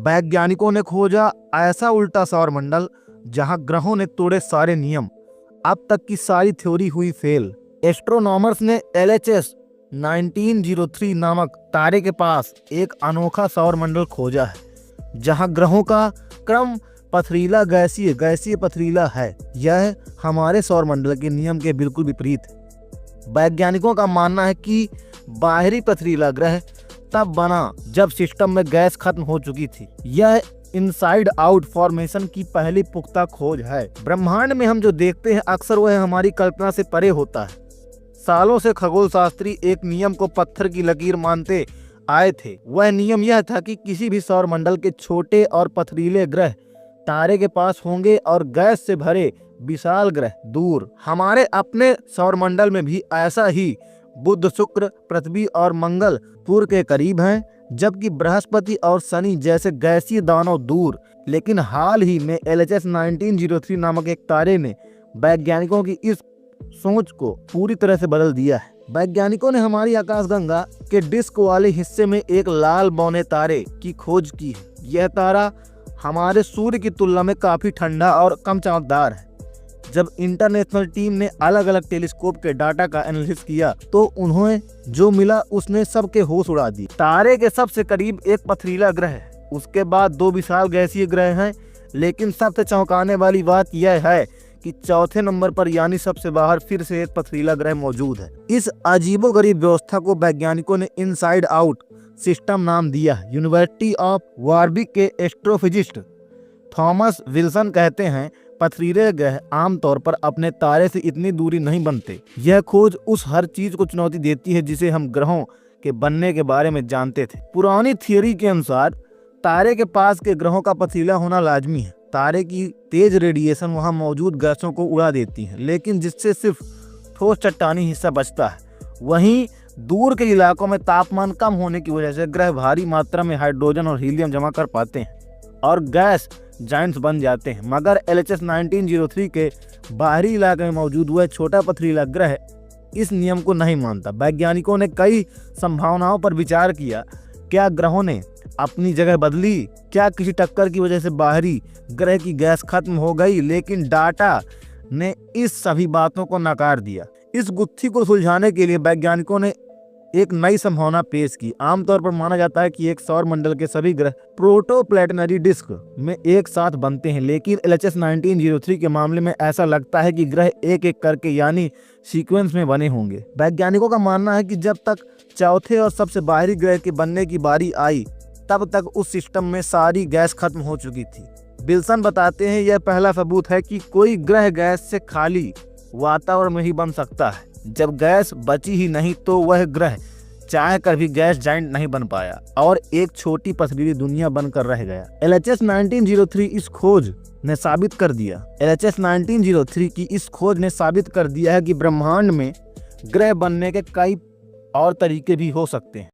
वैज्ञानिकों ने खोजा ऐसा उल्टा सौरमंडल जहां ग्रहों ने तोड़े सारे नियम। अब तक की सारी थ्योरी हुई फेल। एस्ट्रोनॉमर्स ने LHS 1903 नामक तारे के पास एक अनोखा सौरमंडल खोजा है जहां ग्रहों का क्रम पथरीला गैसीय पथरीला है। यह हमारे सौरमंडल के नियम के बिल्कुल विपरीत है। वैज्ञानिकों का मानना है कि बाहरी पथरीला ग्रह तब बना जब सिस्टम में गैस खत्म हो चुकी थी। यह इनसाइड आउट फॉर्मेशन की पहली पुख्ता खोज है। ब्रह्मांड में हम जो देखते हैं अक्सर वह हमारी कल्पना से परे होता है। सालों से खगोल शास्त्री एक नियम को पत्थर की लकीर मानते आए थे। वह नियम यह था कि किसी भी सौरमंडल के छोटे और पथरीले ग्रह तारे के पास होंगे और गैस से भरे विशाल ग्रह दूर। हमारे अपने सौरमंडल में भी ऐसा ही बुध, शुक्र, पृथ्वी और मंगल सूर्य के करीब हैं, जबकि बृहस्पति और शनि जैसे गैसीय दानव दूर। लेकिन हाल ही में LHS 1903 नामक एक तारे ने वैज्ञानिकों की इस सोच को पूरी तरह से बदल दिया है। वैज्ञानिकों ने हमारी आकाशगंगा के डिस्क वाले हिस्से में एक लाल बौने तारे की खोज की है। यह तारा हमारे सूर्य की तुलना में काफी ठंडा और कम चमकदार है। जब इंटरनेशनल टीम ने अलग अलग टेलीस्कोप के डाटा का एनालिसिस किया तो उन्हें जो मिला उसने सबके होश उड़ा दिए। तारे के सबसे करीब एक पथरीला ग्रह है, उसके बाद 2 विशाल गैसीय ग्रह हैं, लेकिन सबसे चौंकाने वाली बात यह है कि चौथे नंबर पर यानी सबसे बाहर फिर से एक पथरीला ग्रह मौजूद है। इस अजीबोगरीब व्यवस्था को वैज्ञानिकों ने इनसाइड आउट सिस्टम नाम दिया है। यूनिवर्सिटी ऑफ वारविक के एस्ट्रोफिजिस्ट थॉमस विल्सन कहते हैं, पथरीले ग्रह आमतौर पर अपने तारे से इतनी दूरी नहीं बनते। यह खोज उस हर चीज को चुनौती देती है जिसे हम ग्रहों के बनने के बारे में जानते थे। पुरानी थियोरी के अनुसार तारे के पास के ग्रहों का पथरीला होना लाजमी है। तारे की तेज रेडिएशन वहां मौजूद गैसों को उड़ा देती है, लेकिन जिससे सिर्फ ठोस चट्टानी हिस्सा बचता है। वहीं दूर के इलाकों में तापमान कम होने की वजह से ग्रह भारी मात्रा में हाइड्रोजन और हीलियम जमा कर पाते हैं और गैस जाइंट्स बन जाते हैं। मगर LHS 1903 के बाहरी इलाके में मौजूद हुआ छोटा पथरीला ग्रह इस नियम को नहीं मानता। वैज्ञानिकों ने कई संभावनाओं पर विचार किया। क्या ग्रहों ने अपनी जगह बदली? क्या किसी टक्कर की वजह से बाहरी ग्रह की गैस खत्म हो गई? लेकिन डाटा ने इस सभी बातों को नकार दिया। इस गुत्थी को सुलझाने के लिए वैज्ञानिकों ने एक नई संभावना पेश की। आमतौर पर माना जाता है कि एक सौर मंडल के सभी ग्रह प्रोटोप्लैनेटरी डिस्क में एक साथ बनते हैं, लेकिन LHS 1903 के मामले में ऐसा लगता है कि ग्रह एक एक करके यानी सीक्वेंस में बने होंगे। वैज्ञानिकों का मानना है कि जब तक चौथे और सबसे बाहरी ग्रह के बनने की बारी आई तब तक उस सिस्टम में सारी गैस खत्म हो चुकी थी। विल्सन बताते हैं, यह पहला सबूत है कि कोई ग्रह गैस से खाली वातावरण में ही बन सकता है। जब गैस बची ही नहीं तो वह ग्रह चाह कर भी गैस जाइंट नहीं बन पाया और एक छोटी पथरीली दुनिया बनकर रह गया। LHS 1903 इस खोज ने साबित कर दिया LHS 1903 की इस खोज ने साबित कर दिया है कि ब्रह्मांड में ग्रह बनने के कई और तरीके भी हो सकते हैं।